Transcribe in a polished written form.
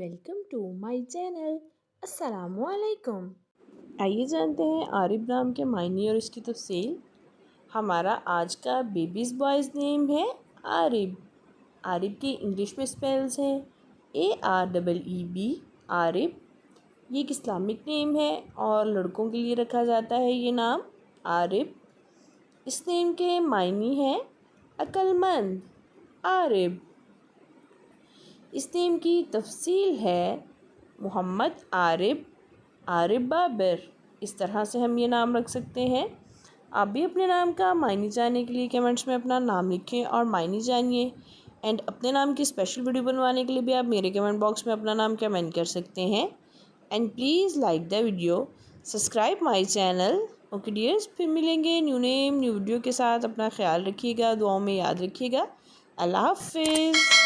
Welcome to my channel. السلام علیکم۔ آئیے جانتے ہیں عارب نام کے معنی اور اس کی تفصیل۔ ہمارا آج کا بیبیز بوائز نیم ہے عارب۔ عارب کی انگلش میں اسپیلز ہیں AREEB، عارب۔ یہ ایک اسلامک نیم ہے اور لڑکوں کے لیے رکھا جاتا ہے یہ نام عارب۔ اس نیم کے معنی ہیں عقل مند، عارب۔ اس نیم کی تفصیل ہے محمد عارب، عارب بابر۔ اس طرح سے ہم یہ نام رکھ سکتے ہیں۔ آپ بھی اپنے نام کا معنی جاننے کے لیے کمنٹس میں اپنا نام لکھیں اور معنی جانیے، اینڈ اپنے نام کی اسپیشل ویڈیو بنوانے کے لیے بھی آپ میرے کمنٹ باکس میں اپنا نام کمنٹ کر سکتے ہیں، and please like the video, subscribe my channel. Okay dears, پھر ملیں گے نیو نیم نیو ویڈیو کے ساتھ۔ اپنا خیال رکھیے گا، دعاؤں میں یاد رکھیے گا۔ اللہ حافظ۔